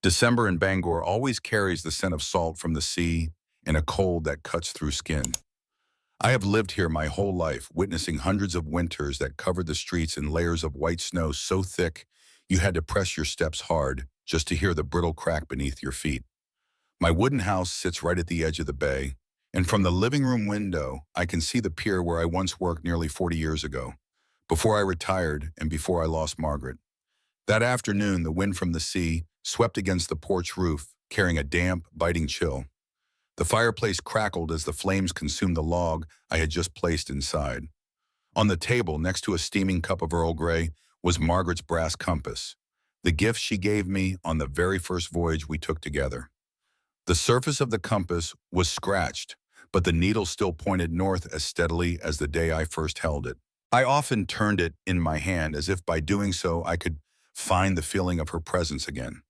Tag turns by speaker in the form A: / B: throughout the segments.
A: December in Bangor always carries the scent of salt from the sea and a cold that cuts through skin. I have lived here my whole life, witnessing hundreds of winters that covered the streets in layers of white snow so thick you had to press your steps hard just to hear the brittle crack beneath your feet. My wooden house sits right at the edge of the bay, and from the living room window, I can see the pier where I once worked nearly 40 years ago, before I retired and before I lost Margaret. That afternoon, the wind from the sea swept against the porch roof, carrying a damp, biting chill. The fireplace crackled as the flames consumed the log I had just placed inside. On the table, next to a steaming cup of Earl Grey, was Margaret's brass compass, the gift she gave me on the very first voyage we took together. The surface of the compass was scratched, but the needle still pointed north as steadily as the day I first held it. I often turned it in my hand as if by doing so I could find the feeling of her presence again.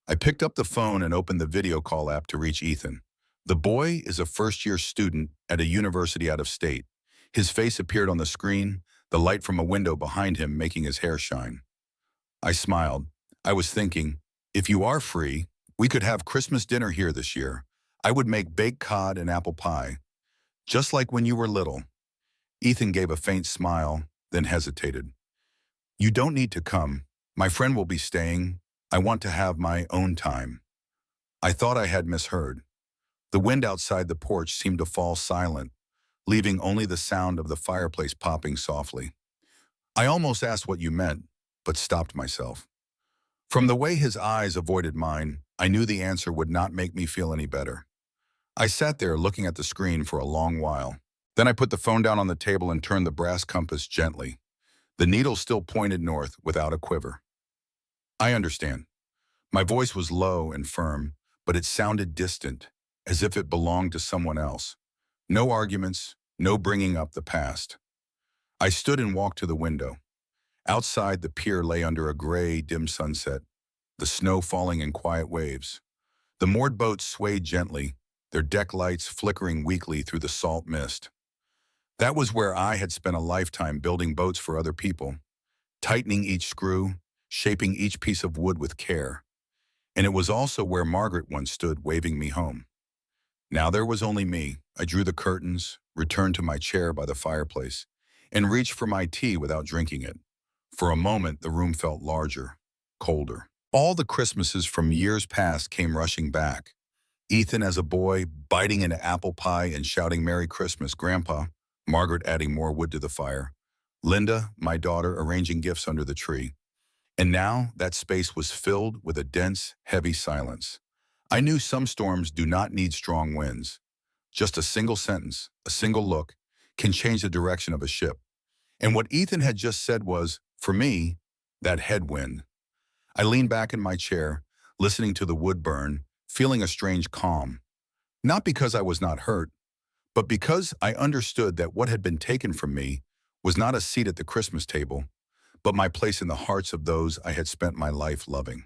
A: I picked up the phone and opened the video call app to reach Ethan. The boy is a first-year student at a university out of state. His face appeared on the screen, the light from a window behind him making his hair shine. I smiled. I was thinking, if you are free, we could have Christmas dinner here this year. I would make baked cod and apple pie, just like when you were little. Ethan gave a faint smile, then hesitated. You don't need to come. My friend will be staying. I want to have my own time. I thought I had misheard. The wind outside the porch seemed to fall silent, leaving only the sound of the fireplace popping softly. I almost asked what you meant, but stopped myself. From the way his eyes avoided mine, I knew the answer would not make me feel any better. I sat there looking at the screen for a long while. Then I put the phone down on the table and turned the brass compass gently. The needle still pointed north without a quiver. I understand. My voice was low and firm, but it sounded distant, as if it belonged to someone else. No arguments, no bringing up the past. I stood and walked to the window. Outside, the pier lay under a gray, dim sunset, the snow falling in quiet waves. The moored boats swayed gently, their deck lights flickering weakly through the salt mist. That was where I had spent a lifetime building boats for other people, tightening each screw, shaping each piece of wood with care. And it was also where Margaret once stood waving me home. Now there was only me. I drew the curtains, returned to my chair by the fireplace, and reached for my tea without drinking it. For a moment, the room felt larger, colder. All the Christmases from years past came rushing back. Ethan as a boy, biting into apple pie and shouting Merry Christmas, Grandpa. Margaret adding more wood to the fire. Linda, my daughter, arranging gifts under the tree. And now that space was filled with a dense, heavy silence. I knew some storms do not need strong winds. Just a single sentence, a single look, can change the direction of a ship. And what Ethan had just said was, for me, that headwind. I leaned back in my chair, listening to the wood burn, feeling a strange calm. Not because I was not hurt, but because I understood that what had been taken from me was not a seat at the Christmas table, but my place in the hearts of those I had spent my life loving.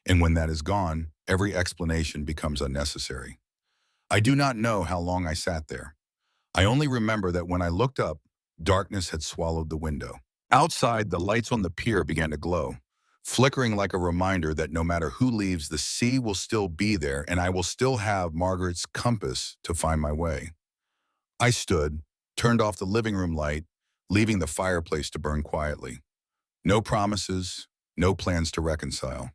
A: And when that is gone, every explanation becomes unnecessary. I do not know how long I sat there. I only remember that when I looked up, darkness had swallowed the window. Outside, the lights on the pier began to glow, flickering like a reminder that no matter who leaves, the sea will still be there and I will still have Margaret's compass to find my way. I stood, turned off the living room light, leaving the fireplace to burn quietly. No promises, no plans to reconcile.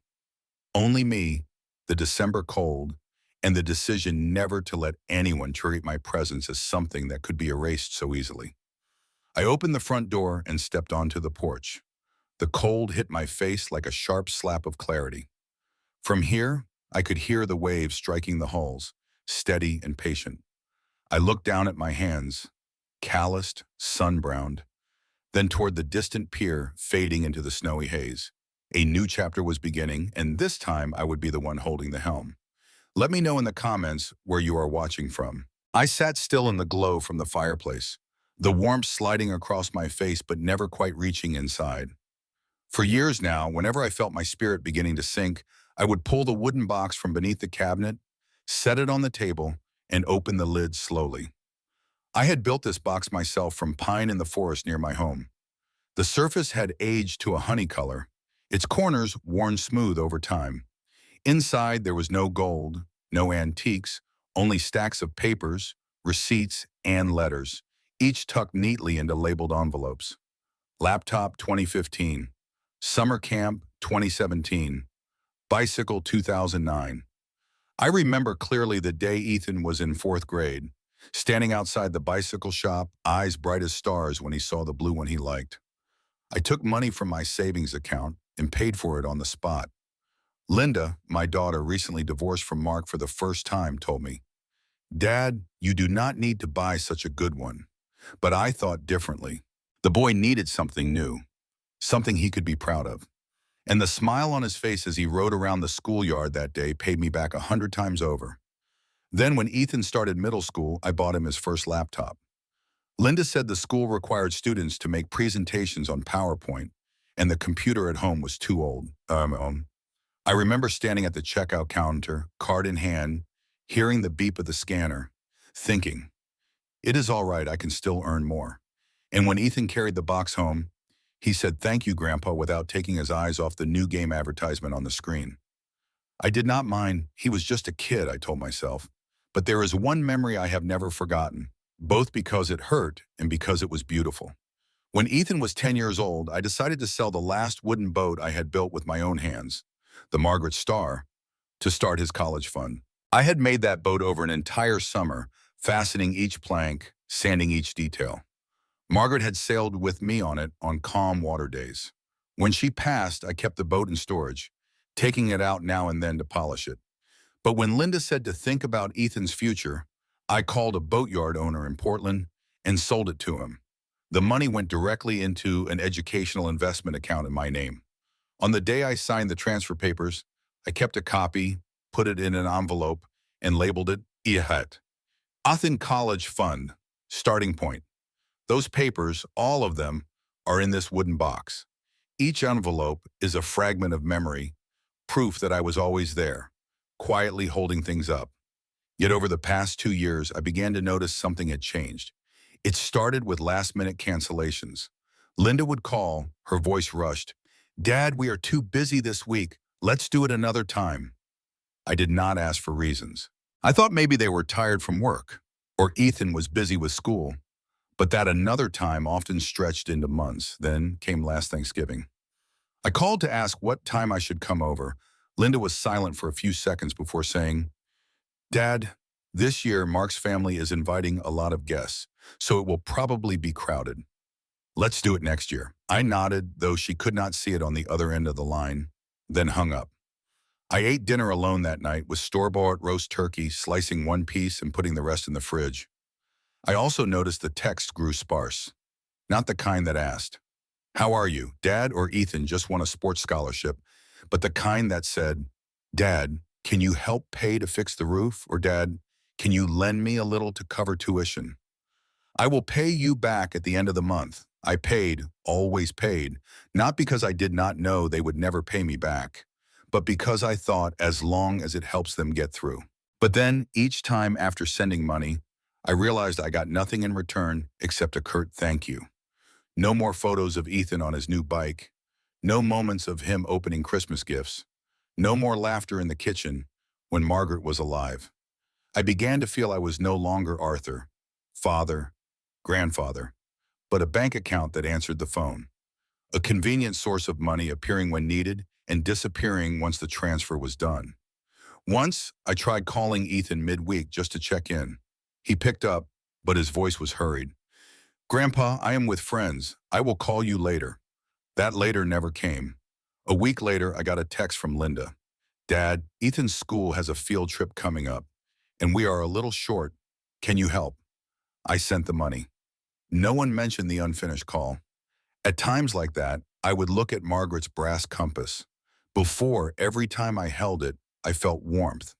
A: Only me, the December cold, and the decision never to let anyone treat my presence as something that could be erased so easily. I opened the front door and stepped onto the porch. The cold hit my face like a sharp slap of clarity. From here, I could hear the waves striking the hulls, steady and patient. I looked down at my hands, calloused, sun-browned, then toward the distant pier fading into the snowy haze. A new chapter was beginning, and this time I would be the one holding the helm. Let me know in the comments where you are watching from. I sat still in the glow from the fireplace, the warmth sliding across my face but never quite reaching inside. For years now, whenever I felt my spirit beginning to sink, I would pull the wooden box from beneath the cabinet, set it on the table, and open the lid slowly. I had built this box myself from pine in the forest near my home. The surface had aged to a honey color, its corners worn smooth over time. Inside, there was no gold, no antiques, only stacks of papers, receipts, and letters, each tucked neatly into labeled envelopes. Laptop 2015, Summer Camp 2017, Bicycle 2009. I remember clearly the day Ethan was in fourth grade, standing outside the bicycle shop, eyes bright as stars when he saw the blue one he liked. I took money from my savings account and paid for it on the spot. Linda, my daughter, recently divorced from Mark for the first time, told me, "Dad, you do not need to buy such a good one." But I thought differently. The boy needed something new, something he could be proud of. And the smile on his face as he rode around the schoolyard that day paid me back 100 times over. Then when Ethan started middle school, I bought him his first laptop. Linda said the school required students to make presentations on PowerPoint, and the computer at home was too old. I remember standing at the checkout counter, card in hand, hearing the beep of the scanner, thinking, it is all right, I can still earn more. And when Ethan carried the box home, he said, "Thank you, Grandpa," without taking his eyes off the new game advertisement on the screen. I did not mind. He was just a kid, I told myself. But there is one memory I have never forgotten, both because it hurt and because it was beautiful. When Ethan was 10 years old, I decided to sell the last wooden boat I had built with my own hands, the Margaret Star, to start his college fund. I had made that boat over an entire summer, fastening each plank, sanding each detail. Margaret had sailed with me on it on calm water days. When she passed, I kept the boat in storage, taking it out now and then to polish it. But when Linda said to think about Ethan's future, I called a boatyard owner in Portland and sold it to him. The money went directly into an educational investment account in my name. On the day I signed the transfer papers, I kept a copy, put it in an envelope, and labeled it IHET. Ethan College Fund, starting point. Those papers, all of them, are in this wooden box. Each envelope is a fragment of memory, proof that I was always there, quietly holding things up. Yet over the past 2 years, I began to notice something had changed. It started with last-minute cancellations. Linda would call, her voice rushed. "Dad, we are too busy this week. Let's do it another time." I did not ask for reasons. I thought maybe they were tired from work, or Ethan was busy with school. But that another time often stretched into months. Then came last Thanksgiving. I called to ask what time I should come over. Linda was silent for a few seconds before saying, "Dad, this year Mark's family is inviting a lot of guests, so it will probably be crowded. Let's do it next year." I nodded, though she could not see it on the other end of the line, then hung up. I ate dinner alone that night with store-bought roast turkey, slicing one piece and putting the rest in the fridge. I also noticed the text grew sparse, not the kind that asked, "How are you? Dad or Ethan just won a sports scholarship," but the kind that said, "Dad, can you help pay to fix the roof?" Or, "Dad, can you lend me a little to cover tuition? I will pay you back at the end of the month." I paid, always paid, not because I did not know they would never pay me back, but because I thought as long as it helps them get through. But then, each time after sending money, I realized I got nothing in return except a curt thank you. No more photos of Ethan on his new bike. No moments of him opening Christmas gifts. No more laughter in the kitchen when Margaret was alive. I began to feel I was no longer Arthur, father, grandfather, but a bank account that answered the phone. A convenient source of money appearing when needed and disappearing once the transfer was done. Once, I tried calling Ethan midweek just to check in. He picked up, but his voice was hurried. "Grandpa, I am with friends. I will call you later." That later never came. A week later, I got a text from Linda. "Dad, Ethan's school has a field trip coming up, and we are a little short. Can you help?" I sent the money. No one mentioned the unfinished call. At times like that, I would look at Margaret's brass compass. Before, every time I held it, I felt warmth,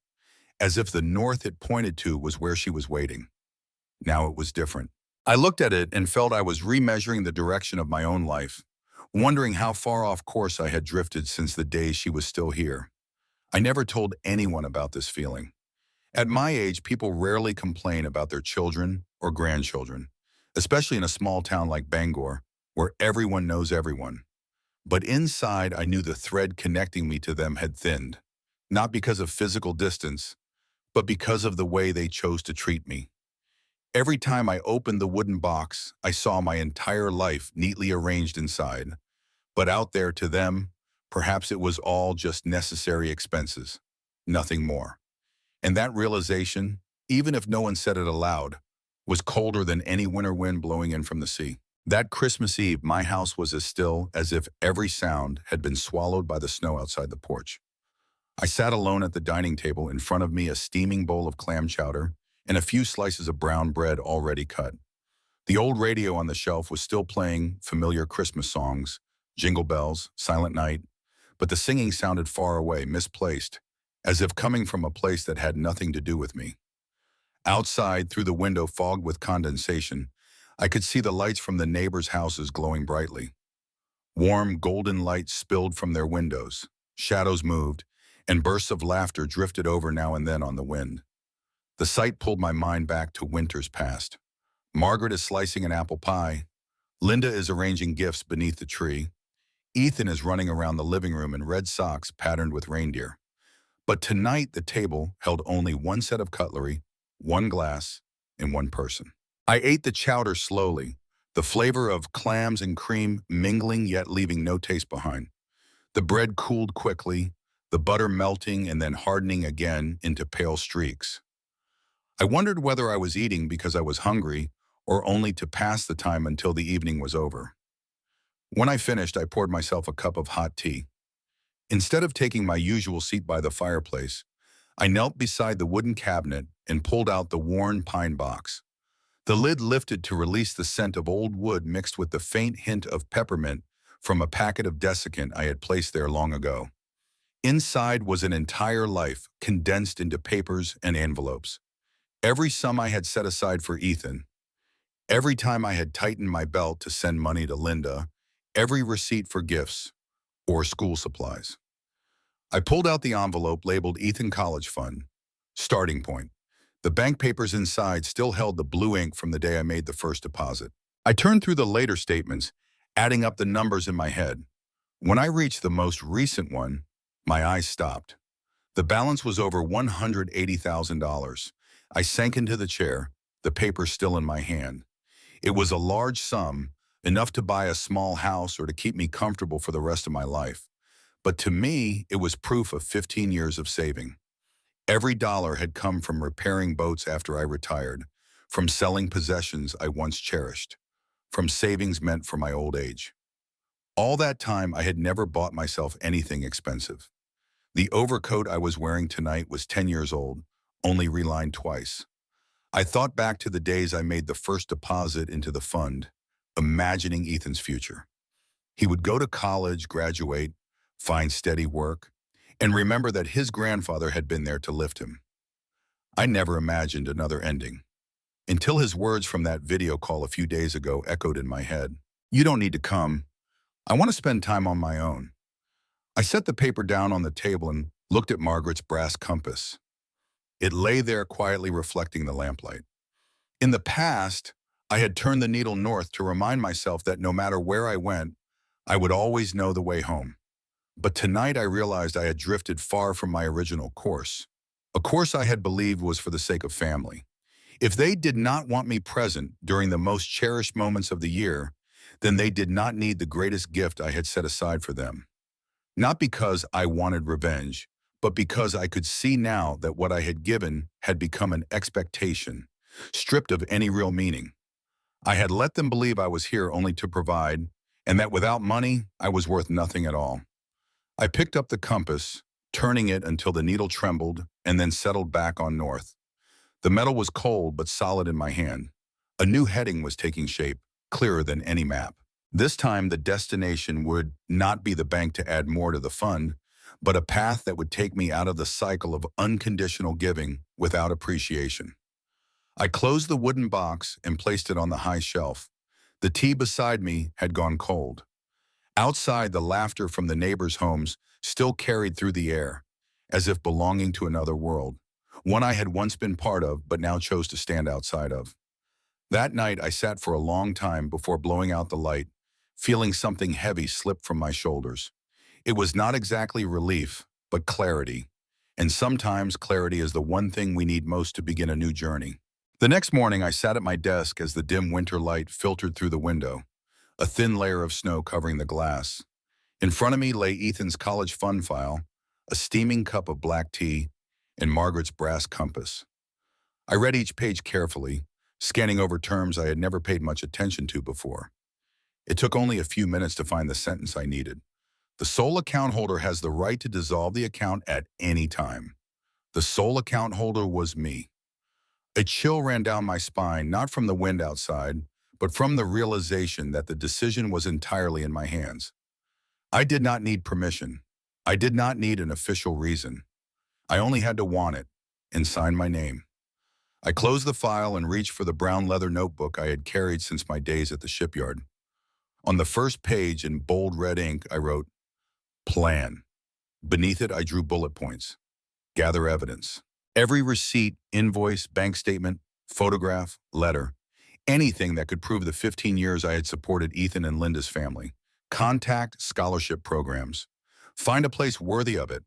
A: as if the north it pointed to was where she was waiting. Now it was different. I looked at it and felt I was remeasuring the direction of my own life, wondering how far off course I had drifted since the day she was still here. I never told anyone about this feeling. At my age, people rarely complain about their children or grandchildren, especially in a small town like Bangor, where everyone knows everyone. But inside, I knew the thread connecting me to them had thinned. not because of physical distance, but because of the way they chose to treat me. Every time I opened the wooden box, I saw my entire life neatly arranged inside. But out there to them, perhaps it was all just necessary expenses, nothing more. And that realization, even if no one said it aloud, was colder than any winter wind blowing in from the sea. That Christmas Eve, my house was as still as if every sound had been swallowed by the snow outside the porch. I sat alone at the dining table, in front of me a steaming bowl of clam chowder and a few slices of brown bread already cut. The old radio on the shelf was still playing familiar Christmas songs, Jingle Bells, Silent Night, but the singing sounded far away, misplaced, as if coming from a place that had nothing to do with me. Outside, through the window fogged with condensation, I could see the lights from the neighbors' houses glowing brightly. Warm, golden light spilled from their windows, shadows moved, and bursts of laughter drifted over now and then on the wind. The sight pulled my mind back to winters past. Margaret is slicing an apple pie. Linda is arranging gifts beneath the tree. Ethan is running around the living room in red socks patterned with reindeer. But tonight the table held only one set of cutlery, one glass, and one person. I ate the chowder slowly, the flavor of clams and cream mingling yet leaving no taste behind. The bread cooled quickly, the butter melting and then hardening again into pale streaks. I wondered whether I was eating because I was hungry or only to pass the time until the evening was over. When I finished, I poured myself a cup of hot tea. Instead of taking my usual seat by the fireplace, I knelt beside the wooden cabinet and pulled out the worn pine box. The lid lifted to release the scent of old wood mixed with the faint hint of peppermint from a packet of desiccant I had placed there long ago. Inside was an entire life condensed into papers and envelopes. Every sum I had set aside for Ethan, every time I had tightened my belt to send money to Linda, every receipt for gifts or school supplies. I pulled out the envelope labeled Ethan College Fund, starting point. The bank papers inside still held the blue ink from the day I made the first deposit. I turned through the later statements, adding up the numbers in my head. When I reached the most recent one, my eyes stopped. The balance was over $180,000. I sank into the chair, the paper still in my hand. It was a large sum, enough to buy a small house or to keep me comfortable for the rest of my life. But to me, it was proof of 15 years of saving. Every dollar had come from repairing boats after I retired, from selling possessions I once cherished, from savings meant for my old age. All that time, I had never bought myself anything expensive. The overcoat I was wearing tonight was 10 years old, only relined twice. I thought back to the days I made the first deposit into the fund, imagining Ethan's future. He would go to college, graduate, find steady work, and remember that his grandfather had been there to lift him. I never imagined another ending, until his words from that video call a few days ago echoed in my head. "You don't need to come. I want to spend time on my own." I set the paper down on the table and looked at Margaret's brass compass. It lay there quietly reflecting the lamplight. In the past, I had turned the needle north to remind myself that no matter where I went, I would always know the way home. But tonight I realized I had drifted far from my original course, a course I had believed was for the sake of family. If they did not want me present during the most cherished moments of the year, then they did not need the greatest gift I had set aside for them. Not because I wanted revenge, but because I could see now that what I had given had become an expectation, stripped of any real meaning. I had let them believe I was here only to provide, and that without money, I was worth nothing at all. I picked up the compass, turning it until the needle trembled and then settled back on north. The metal was cold but solid in my hand. A new heading was taking shape, clearer than any map. This time, the destination would not be the bank to add more to the fund, but a path that would take me out of the cycle of unconditional giving without appreciation. I closed the wooden box and placed it on the high shelf. The tea beside me had gone cold. Outside, the laughter from the neighbors' homes still carried through the air, as if belonging to another world, one I had once been part of but now chose to stand outside of. That night, I sat for a long time before blowing out the light, feeling something heavy slip from my shoulders. It was not exactly relief, but clarity. And sometimes clarity is the one thing we need most to begin a new journey. The next morning, I sat at my desk as the dim winter light filtered through the window, a thin layer of snow covering the glass. In front of me lay Ethan's college fund file, a steaming cup of black tea, and Margaret's brass compass. I read each page carefully, scanning over terms I had never paid much attention to before. It took only a few minutes to find the sentence I needed. The sole account holder has the right to dissolve the account at any time. The sole account holder was me. A chill ran down my spine, not from the wind outside, but from the realization that the decision was entirely in my hands. I did not need permission. I did not need an official reason. I only had to want it and sign my name. I closed the file and reached for the brown leather notebook I had carried since my days at the shipyard. On the first page in bold red ink, I wrote, Plan. Beneath it, I drew bullet points. Gather evidence. Every receipt, invoice, bank statement, photograph, letter, anything that could prove the 15 years I had supported Ethan and Linda's family. Contact scholarship programs. Find a place worthy of it,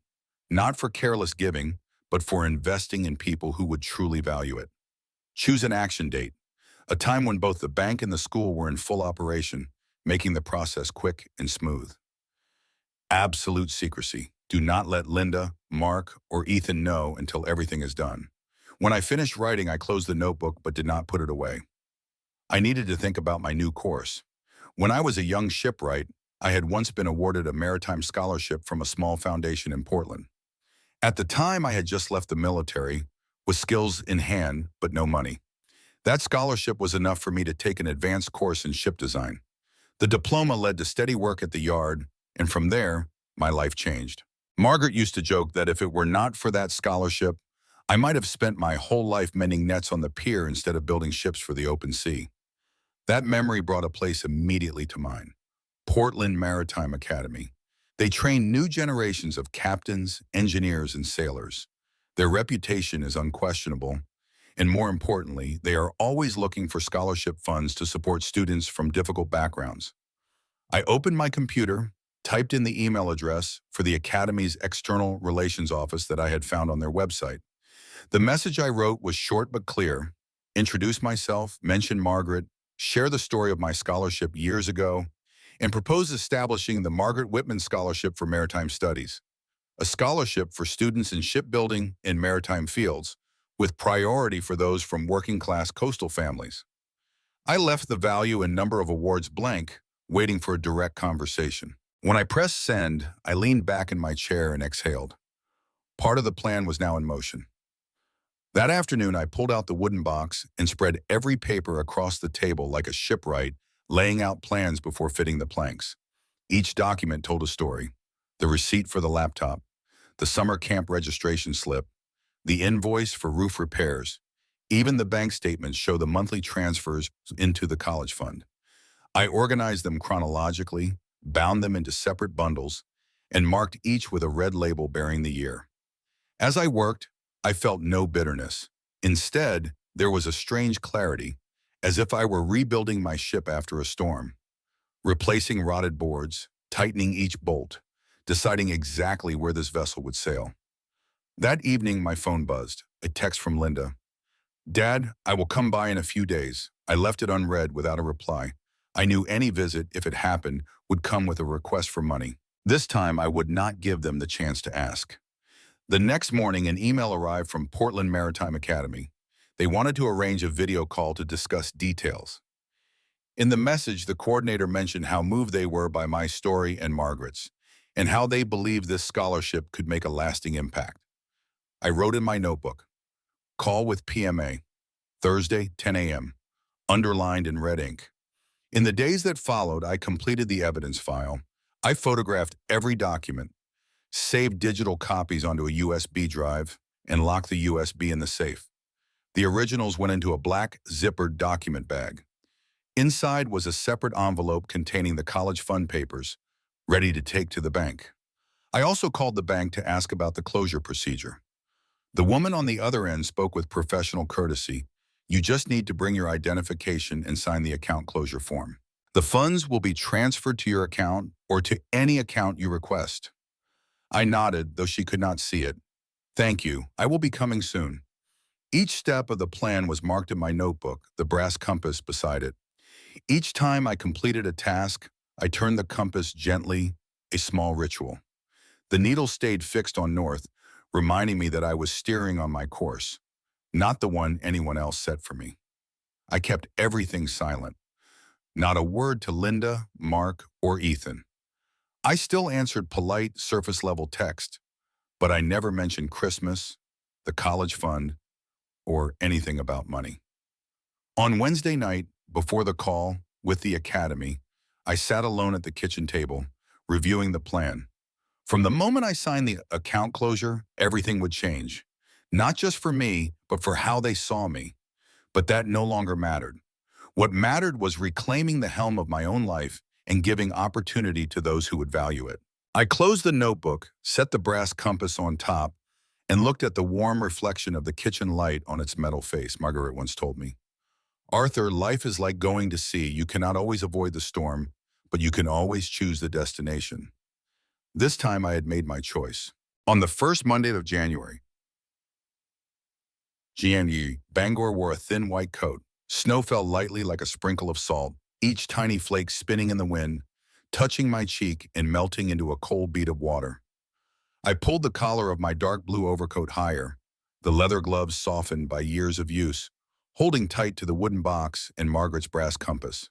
A: not for careless giving, but for investing in people who would truly value it. Choose an action date, a time when both the bank and the school were in full operation, making the process quick and smooth. Absolute secrecy. Do not let Linda, Mark, or Ethan know until everything is done. When I finished writing, I closed the notebook but did not put it away. I needed to think about my new course. When I was a young shipwright, I had once been awarded a maritime scholarship from a small foundation in Portland. At the time, I had just left the military, with skills in hand but no money. That scholarship was enough for me to take an advanced course in ship design. The diploma led to steady work at the yard, and from there, my life changed. Margaret used to joke that if it were not for that scholarship, I might have spent my whole life mending nets on the pier instead of building ships for the open sea. That memory brought a place immediately to mind, Portland Maritime Academy. They train new generations of captains, engineers, and sailors. Their reputation is unquestionable, and more importantly, they are always looking for scholarship funds to support students from difficult backgrounds. I opened my computer, typed in the email address for the Academy's external relations office that I had found on their website. The message I wrote was short but clear. Introduce myself, mention Margaret, share the story of my scholarship years ago, and propose establishing the Margaret Whitman Scholarship for Maritime Studies, a scholarship for students in shipbuilding and maritime fields, with priority for those from working-class coastal families. I left the value and number of awards blank, waiting for a direct conversation. When I pressed send, I leaned back in my chair and exhaled. Part of the plan was now in motion. That afternoon, I pulled out the wooden box and spread every paper across the table like a shipwright, laying out plans before fitting the planks. Each document told a story: the receipt for the laptop, the summer camp registration slip, the invoice for roof repairs. Even the bank statements show the monthly transfers into the college fund. I organized them chronologically, bound them into separate bundles, and marked each with a red label bearing the year. As I worked, I felt no bitterness. Instead, there was a strange clarity, as if I were rebuilding my ship after a storm, replacing rotted boards, tightening each bolt, deciding exactly where this vessel would sail. That evening, my phone buzzed, a text from Linda. Dad, I will come by in a few days. I left it unread without a reply. I knew any visit, if it happened, would come with a request for money. This time, I would not give them the chance to ask. The next morning, an email arrived from Portland Maritime Academy. They wanted to arrange a video call to discuss details. In the message, the coordinator mentioned how moved they were by my story and Margaret's, and how they believed this scholarship could make a lasting impact. I wrote in my notebook, call with PMA, Thursday, 10 a.m., underlined in red ink. In the days that followed, I completed the evidence file. I photographed every document, saved digital copies onto a USB drive, and locked the USB in the safe. The originals went into a black, zippered document bag. Inside was a separate envelope containing the college fund papers, ready to take to the bank. I also called the bank to ask about the closure procedure. The woman on the other end spoke with professional courtesy. You just need to bring your identification and sign the account closure form. The funds will be transferred to your account or to any account you request. I nodded, though she could not see it. Thank you. I will be coming soon. Each step of the plan was marked in my notebook, the brass compass beside it. Each time I completed a task, I turned the compass gently, a small ritual. The needle stayed fixed on north, reminding me that I was steering on my course, not the one anyone else set for me. I kept everything silent, not a word to Linda, Mark, or Ethan. I still answered polite, surface-level text, but I never mentioned Christmas, the college fund, or anything about money. On Wednesday night, before the call with the academy, I sat alone at the kitchen table, reviewing the plan. From the moment I signed the account closure, everything would change. Not just for me, but for how they saw me. But that no longer mattered. What mattered was reclaiming the helm of my own life and giving opportunity to those who would value it. I closed the notebook, set the brass compass on top, and looked at the warm reflection of the kitchen light on its metal face, Margaret once told me. Arthur, life is like going to sea. You cannot always avoid the storm, but you can always choose the destination. This time I had made my choice. On the first Monday of January, Bangor wore a thin white coat. Snow fell lightly like a sprinkle of salt, each tiny flake spinning in the wind, touching my cheek and melting into a cold bead of water. I pulled the collar of my dark blue overcoat higher, the leather gloves softened by years of use, holding tight to the wooden box and Margaret's brass compass.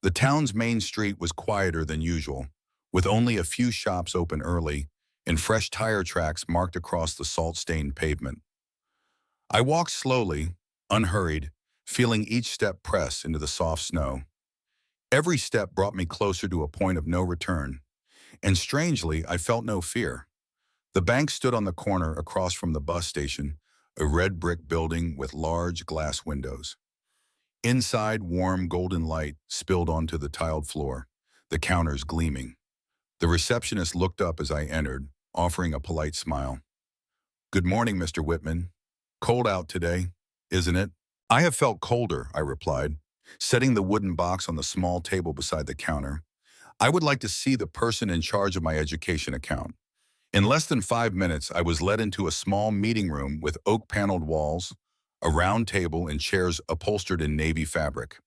A: The town's main street was quieter than usual, with only a few shops open early and fresh tire tracks marked across the salt-stained pavement. I walked slowly, unhurried, feeling each step press into the soft snow. Every step brought me closer to a point of no return, and strangely, I felt no fear. The bank stood on the corner across from the bus station, a red brick building with large glass windows. Inside, warm golden light spilled onto the tiled floor, the counters gleaming. The receptionist looked up as I entered, offering a polite smile. "Good morning, Mr. Whitman. Cold out today, isn't it?" "I have felt colder," I replied, setting the wooden box on the small table beside the counter. "I would like to see the person in charge of my education account." In less than 5 minutes, I was led into a small meeting room with oak-paneled walls, a round table, and chairs upholstered in navy fabric.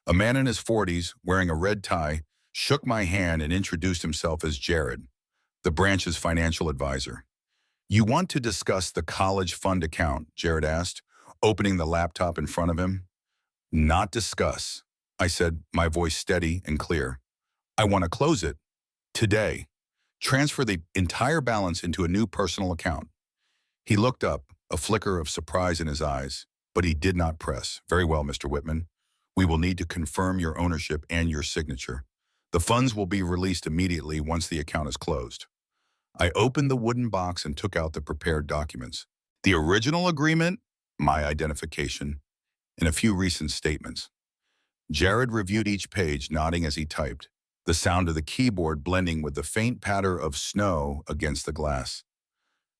A: A man in his 40s, wearing a red tie, shook my hand and introduced himself as Jared, the branch's financial advisor. "You want to discuss the college fund account?" Jared asked, opening the laptop in front of him. "Not discuss," I said, my voice steady and clear. "I want to close it today. Transfer the entire balance into a new personal account." He looked up, a flicker of surprise in his eyes, but he did not press. "Very well, Mr. Whitman. We will need to confirm your ownership and your signature. The funds will be released immediately once the account is closed." I opened the wooden box and took out the prepared documents. The original agreement, my identification, and a few recent statements. Jared reviewed each page, nodding as he typed, the sound of the keyboard blending with the faint patter of snow against the glass.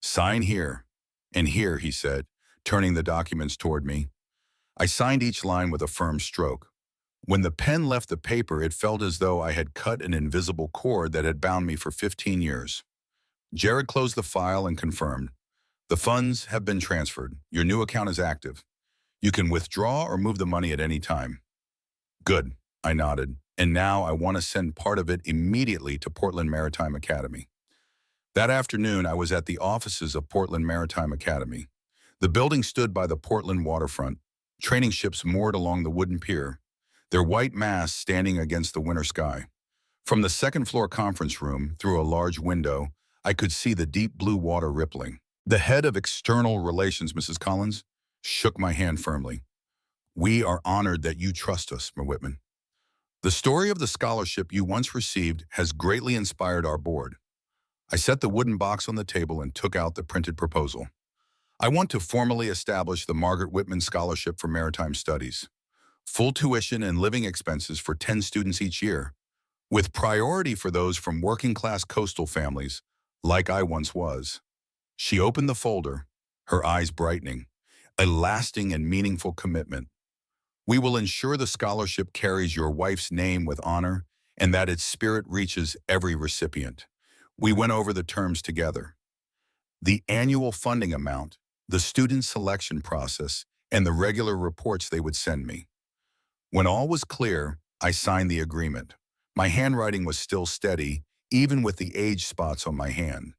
A: "Sign here and here," he said, turning the documents toward me. I signed each line with a firm stroke. When the pen left the paper, it felt as though I had cut an invisible cord that had bound me for 15 years. Jared closed the file and confirmed, "The funds have been transferred. Your new account is active. You can withdraw or move the money at any time." "Good," I nodded. "And now I want to send part of it immediately to Portland Maritime Academy." That afternoon, I was at the offices of Portland Maritime Academy. The building stood by the Portland waterfront, training ships moored along the wooden pier, their white masts standing against the winter sky. From the second-floor conference room, through a large window, I could see the deep blue water rippling. The head of External Relations, Mrs. Collins, shook my hand firmly. "We are honored that you trust us, Mr. Whitman. The story of the scholarship you once received has greatly inspired our board." I set the wooden box on the table and took out the printed proposal. "I want to formally establish the Margaret Whitman Scholarship for Maritime Studies. Full tuition and living expenses for 10 students each year, with priority for those from working-class coastal families, like I once was." She opened the folder, her eyes brightening. "A lasting and meaningful commitment. We will ensure the scholarship carries your wife's name with honor and that its spirit reaches every recipient." We went over the terms together. the annual funding amount, the student selection process, and the regular reports they would send me. When all was clear, I signed the agreement. My handwriting was still steady, even with the age spots on my hand.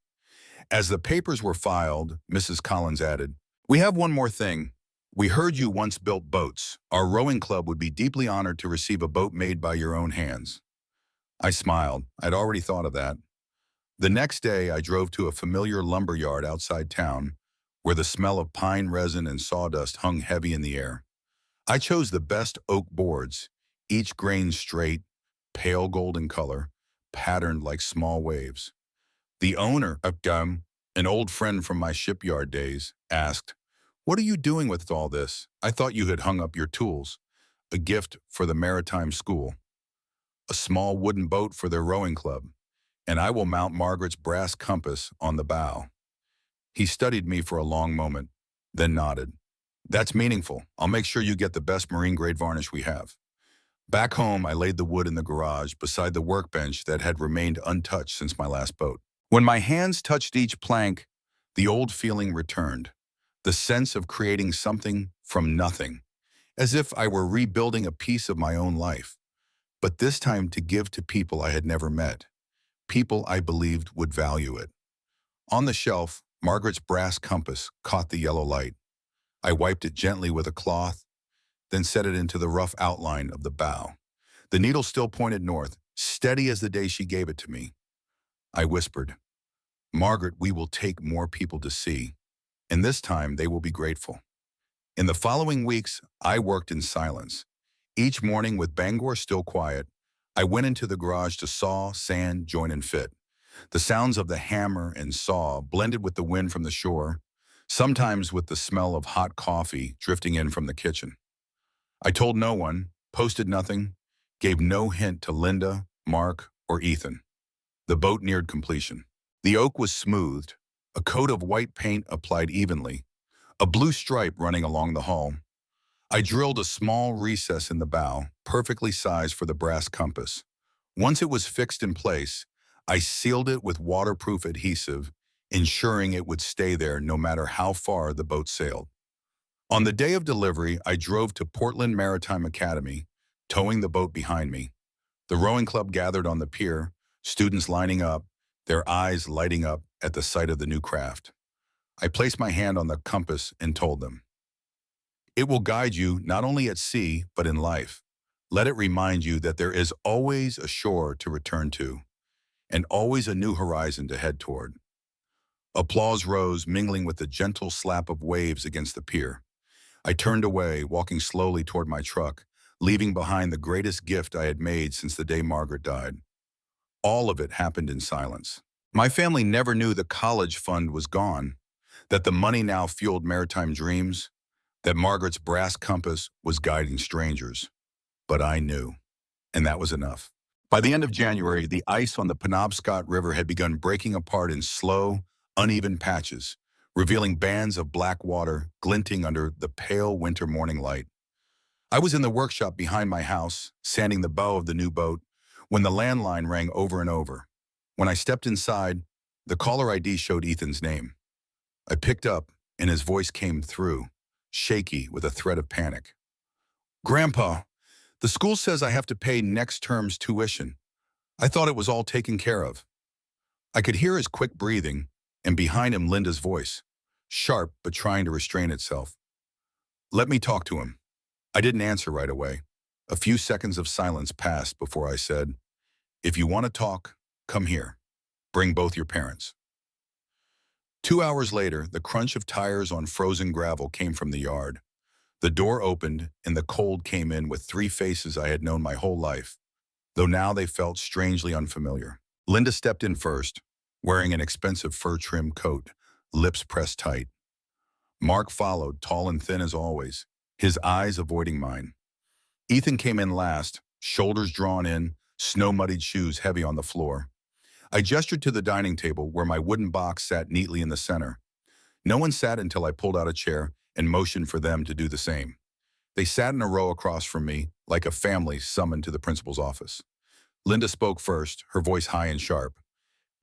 A: As the papers were filed, Mrs. Collins added, "We have one more thing. We heard you once built boats. Our rowing club would be deeply honored to receive a boat made by your own hands." I smiled. I'd already thought of that. The next day, I drove to a familiar lumber yard outside town, where the smell of pine resin and sawdust hung heavy in the air. I chose the best oak boards, each grain straight, pale golden color, patterned like small waves. The owner, an old friend from my shipyard days, asked, "What are you doing with all this? I thought you had hung up your tools." "A gift for the maritime school. A small wooden boat for their rowing club, and I will mount Margaret's brass compass on the bow." He studied me for a long moment, then nodded. "That's meaningful. I'll make sure you get the best marine-grade varnish we have." Back home, I laid the wood in the garage beside the workbench that had remained untouched since my last boat. When my hands touched each plank, the old feeling returned, the sense of creating something from nothing, as if I were rebuilding a piece of my own life, but this time to give to people I had never met, people I believed would value it. On the shelf, Margaret's brass compass caught the yellow light. I wiped it gently with a cloth, then set it into the rough outline of the bow. The needle still pointed north, steady as the day she gave it to me. I whispered, "Margaret, we will take more people to sea, and this time they will be grateful." In the following weeks, I worked in silence. Each morning, with Bangor still quiet, I went into the garage to saw, sand, join, and fit. The sounds of the hammer and saw blended with the wind from the shore, sometimes with the smell of hot coffee drifting in from the kitchen. I told no one, posted nothing, gave no hint to Linda, Mark, or Ethan. The boat neared completion. The oak was smoothed, a coat of white paint applied evenly, a blue stripe running along the hull. I drilled a small recess in the bow, perfectly sized for the brass compass. Once it was fixed in place, I sealed it with waterproof adhesive, ensuring it would stay there no matter how far the boat sailed. On the day of delivery, I drove to Portland Maritime Academy, towing the boat behind me. The rowing club gathered on the pier, students lining up, their eyes lighting up at the sight of the new craft. I placed my hand on the compass and told them, "It will guide you not only at sea, but in life. Let it remind you that there is always a shore to return to, and always a new horizon to head toward." Applause rose, mingling with the gentle slap of waves against the pier. I turned away, walking slowly toward my truck, leaving behind the greatest gift I had made since the day Margaret died. All of it happened in silence. My family never knew the college fund was gone, that the money now fueled maritime dreams, that Margaret's brass compass was guiding strangers. But I knew, and that was enough. By the end of January, the ice on the Penobscot River had begun breaking apart in slow, uneven patches, revealing bands of black water glinting under the pale winter morning light. I was in the workshop behind my house, sanding the bow of the new boat, when the landline rang over and over. When I stepped inside, the caller ID showed Ethan's name. I picked up, and his voice came through, shaky with a threat of panic. "Grandpa, the school says I have to pay next term's tuition. I thought it was all taken care of." I could hear his quick breathing, and behind him Linda's voice, sharp but trying to restrain itself. "Let me talk to him." I didn't answer right away. A few seconds of silence passed before I said, "If you want to talk, come here. Bring both your parents." 2 hours later, the crunch of tires on frozen gravel came from the yard. The door opened, and the cold came in with three faces I had known my whole life, though now they felt strangely unfamiliar. Linda stepped in first, wearing an expensive fur-trimmed coat, lips pressed tight. Mark followed, tall and thin as always, his eyes avoiding mine. Ethan came in last, shoulders drawn in, snow-muddied shoes heavy on the floor. I gestured to the dining table where my wooden box sat neatly in the center. No one sat until I pulled out a chair and motioned for them to do the same. They sat in a row across from me, like a family summoned to the principal's office. Linda spoke first, her voice high and sharp.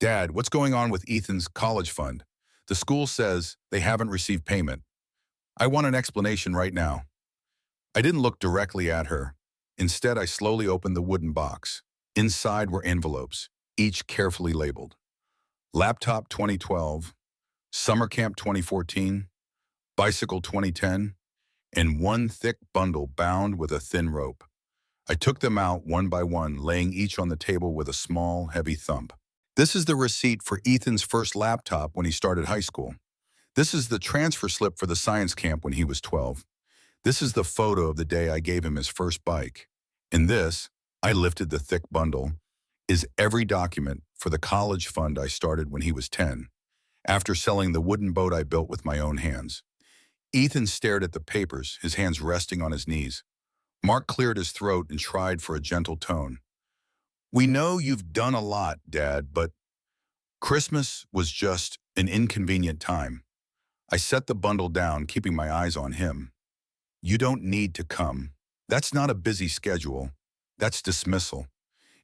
A: "Dad, what's going on with Ethan's college fund? The school says they haven't received payment. I want an explanation right now. I didn't look directly at her. Instead, I slowly opened the wooden box. Inside were envelopes, each carefully labeled. Laptop 2012, Summer Camp 2014, Bicycle 2010, and one thick bundle bound with a thin rope. I took them out one by one, laying each on the table with a small, heavy thump. This is the receipt for Ethan's first laptop when he started high school. This is the transfer slip for the science camp when he was 12. This is the photo of the day I gave him his first bike. In this, I lifted the thick bundle, is every document for the college fund I started when he was 10, after selling the wooden boat I built with my own hands. Ethan stared at the papers, his hands resting on his knees. Mark cleared his throat and tried for a gentle tone. We know you've done a lot, Dad, but Christmas was just an inconvenient time. I set the bundle down, keeping my eyes on him. You don't need to come. That's not a busy schedule. That's dismissal.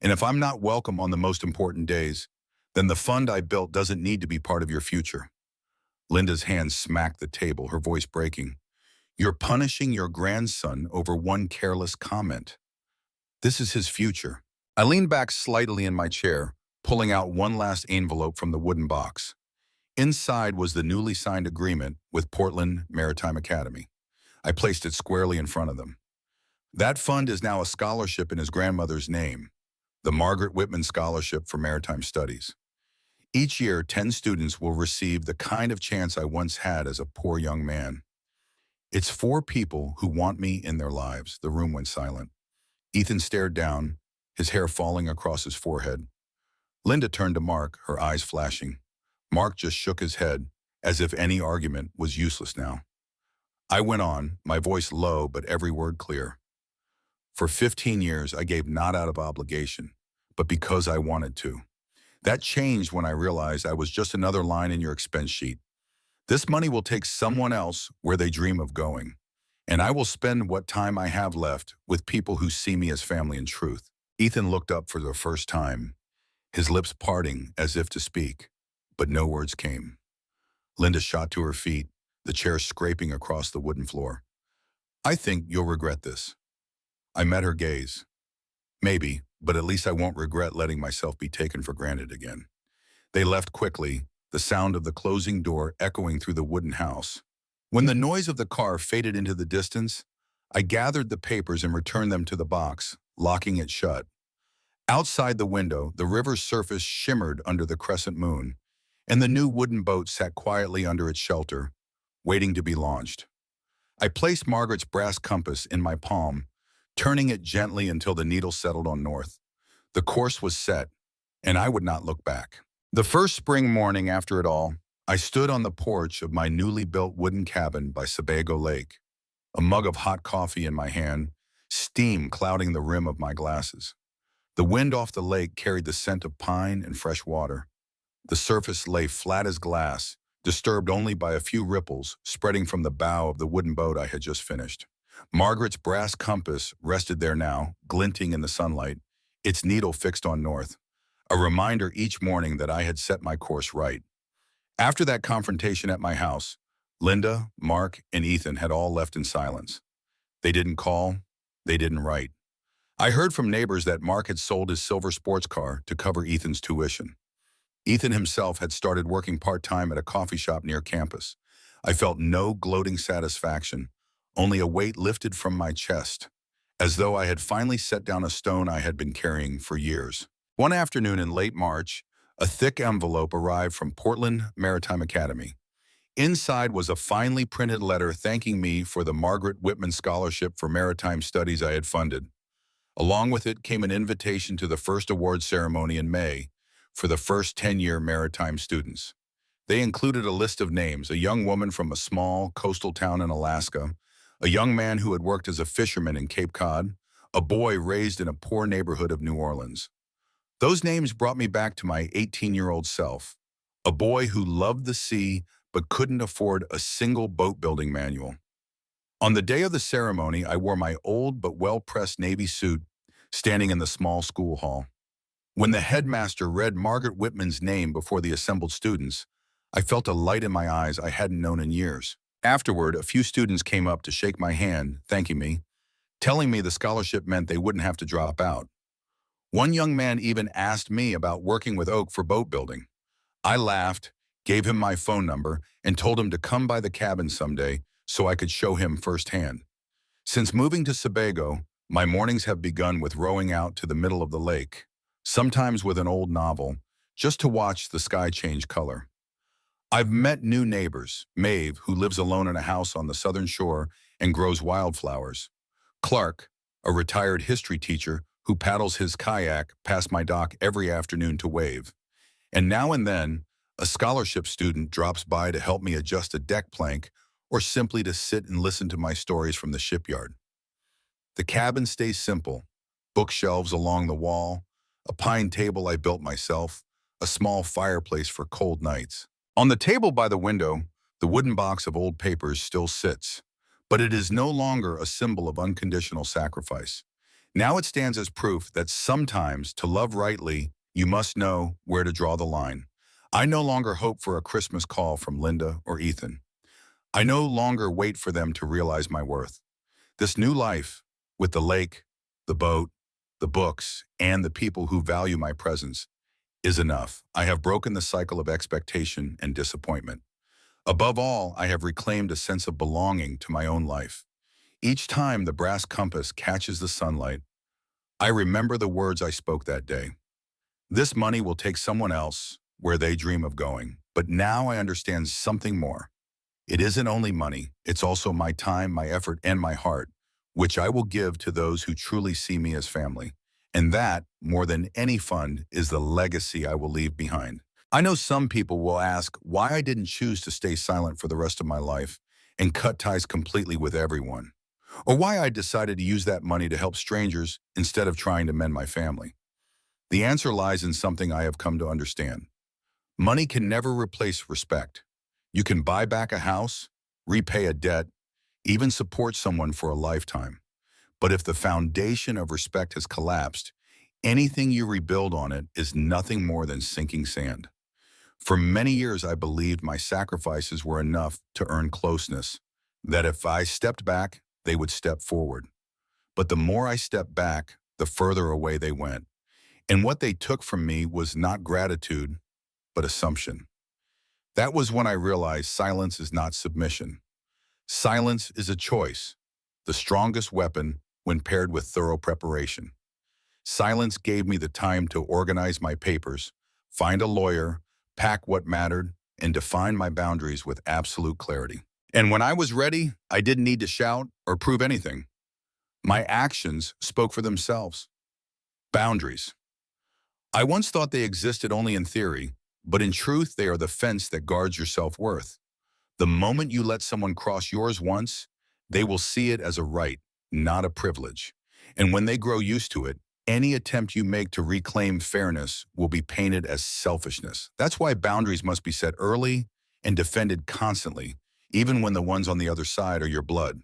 A: And if I'm not welcome on the most important days, then the fund I built doesn't need to be part of your future. Linda's hand smacked the table, her voice breaking. You're punishing your grandson over one careless comment. This is his future. I leaned back slightly in my chair, pulling out one last envelope from the wooden box. Inside was the newly signed agreement with Portland Maritime Academy. I placed it squarely in front of them. That fund is now a scholarship in his grandmother's name, the Margaret Whitman Scholarship for Maritime Studies. Each year, 10 students will receive the kind of chance I once had as a poor young man. It's for people who want me in their lives. The room went silent. Ethan stared down, his hair falling across his forehead. Linda turned to Mark, her eyes flashing. Mark just shook his head, as if any argument was useless now. I went on, my voice low but every word clear. For 15 years, I gave not out of obligation, but because I wanted to. That changed when I realized I was just another line in your expense sheet. This money will take someone else where they dream of going, and I will spend what time I have left with people who see me as family in truth. Ethan looked up for the first time, his lips parting as if to speak, but no words came. Linda shot to her feet, the chair scraping across the wooden floor. I think you'll regret this. I met her gaze. Maybe, but at least I won't regret letting myself be taken for granted again. They left quickly, the sound of the closing door echoing through the wooden house. When the noise of the car faded into the distance, I gathered the papers and returned them to the box, locking it shut. Outside the window, the river's surface shimmered under the crescent moon, and the new wooden boat sat quietly under its shelter, waiting to be launched. I placed Margaret's brass compass in my palm, turning it gently until the needle settled on north. The course was set, and I would not look back. The first spring morning after it all, I stood on the porch of my newly built wooden cabin by Sebago Lake, a mug of hot coffee in my hand, steam clouding the rim of my glasses. The wind off the lake carried the scent of pine and fresh water. The surface lay flat as glass, disturbed only by a few ripples spreading from the bow of the wooden boat I had just finished. Margaret's brass compass rested there now, glinting in the sunlight, its needle fixed on north, a reminder each morning that I had set my course right. After that confrontation at my house, Linda, Mark, and Ethan had all left in silence. They didn't call, they didn't write. I heard from neighbors that Mark had sold his silver sports car to cover Ethan's tuition. Ethan himself had started working part-time at a coffee shop near campus. I felt no gloating satisfaction, only a weight lifted from my chest, as though I had finally set down a stone I had been carrying for years. One afternoon in late March, a thick envelope arrived from Portland Maritime Academy. Inside was a finely printed letter thanking me for the Margaret Whitman Scholarship for Maritime Studies I had funded. Along with it came an invitation to the first award ceremony in May for the first 10-year maritime students. They included a list of names: a young woman from a small coastal town in Alaska, a young man who had worked as a fisherman in Cape Cod, a boy raised in a poor neighborhood of New Orleans. Those names brought me back to my 18-year-old self, a boy who loved the sea but couldn't afford a single boat-building manual. On the day of the ceremony, I wore my old but well-pressed Navy suit, standing in the small school hall. When the headmaster read Margaret Whitman's name before the assembled students, I felt a light in my eyes I hadn't known in years. Afterward, a few students came up to shake my hand, thanking me, telling me the scholarship meant they wouldn't have to drop out. One young man even asked me about working with Oak for boat building. I laughed, gave him my phone number, and told him to come by the cabin someday so I could show him firsthand. Since moving to Sebago, my mornings have begun with rowing out to the middle of the lake, sometimes with an old novel, just to watch the sky change color. I've met new neighbors, Maeve, who lives alone in a house on the southern shore and grows wildflowers. Clark, a retired history teacher who paddles his kayak past my dock every afternoon to wave. And now and then, a scholarship student drops by to help me adjust a deck plank or simply to sit and listen to my stories from the shipyard. The cabin stays simple: bookshelves along the wall, a pine table I built myself, a small fireplace for cold nights. On the table by the window, the wooden box of old papers still sits, but it is no longer a symbol of unconditional sacrifice. Now it stands as proof that sometimes, to love rightly, you must know where to draw the line. I no longer hope for a Christmas call from Linda or Ethan. I no longer wait for them to realize my worth. This new life, with the lake, the boat, the books, and the people who value my presence, is enough. I have broken the cycle of expectation and disappointment. Above all, I have reclaimed a sense of belonging to my own life. Each time the brass compass catches the sunlight, I remember the words I spoke that day. This money will take someone else where they dream of going. But now I understand something more. It isn't only money, it's also my time, my effort, and my heart, which I will give to those who truly see me as family. And that, more than any fund, is the legacy I will leave behind. I know some people will ask why I didn't choose to stay silent for the rest of my life and cut ties completely with everyone, or why I decided to use that money to help strangers instead of trying to mend my family. The answer lies in something I have come to understand. Money can never replace respect. You can buy back a house, repay a debt, even support someone for a lifetime. But if the foundation of respect has collapsed, anything you rebuild on it is nothing more than sinking sand. For many years, I believed my sacrifices were enough to earn closeness, that if I stepped back, they would step forward. But the more I stepped back, the further away they went. And what they took from me was not gratitude, but assumption. That was when I realized silence is not submission. Silence is a choice, the strongest weapon when paired with thorough preparation. Silence gave me the time to organize my papers, find a lawyer, pack what mattered, and define my boundaries with absolute clarity. And when I was ready, I didn't need to shout or prove anything. My actions spoke for themselves. Boundaries. I once thought they existed only in theory, but in truth, they are the fence that guards your self-worth. The moment you let someone cross yours once, they will see it as a right, not a privilege. And when they grow used to it, any attempt you make to reclaim fairness will be painted as selfishness. That's why boundaries must be set early and defended constantly, even when the ones on the other side are your blood.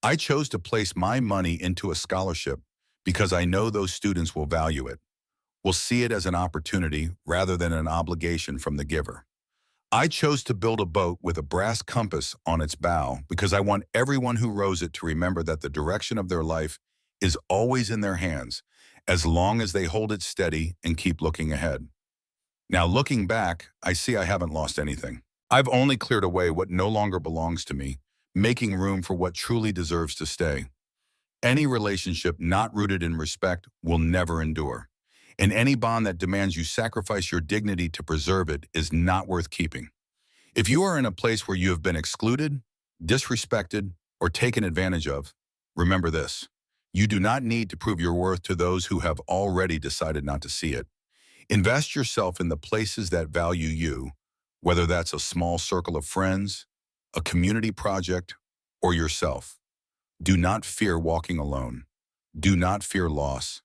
A: I chose to place my money into a scholarship because I know those students will value it, will see it as an opportunity rather than an obligation from the giver. I chose to build a boat with a brass compass on its bow because I want everyone who rows it to remember that the direction of their life is always in their hands, as long as they hold it steady and keep looking ahead. Now, looking back, I see I haven't lost anything. I've only cleared away what no longer belongs to me, making room for what truly deserves to stay. Any relationship not rooted in respect will never endure. And any bond that demands you sacrifice your dignity to preserve it is not worth keeping. If you are in a place where you have been excluded, disrespected, or taken advantage of, remember this: you do not need to prove your worth to those who have already decided not to see it. Invest yourself in the places that value you, whether that's a small circle of friends, a community project, or yourself. Do not fear walking alone. Do not fear loss.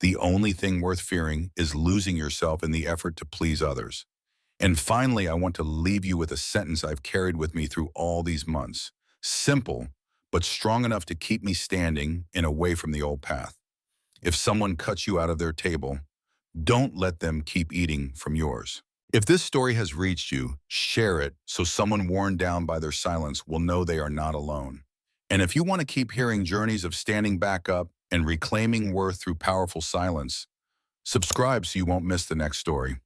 A: The only thing worth fearing is losing yourself in the effort to please others. And finally, I want to leave you with a sentence I've carried with me through all these months. Simple, but strong enough to keep me standing and away from the old path. If someone cuts you out of their table, don't let them keep eating from yours. If this story has reached you, share it so someone worn down by their silence will know they are not alone. And if you want to keep hearing journeys of standing back up and reclaiming worth through powerful silence, subscribe so you won't miss the next story.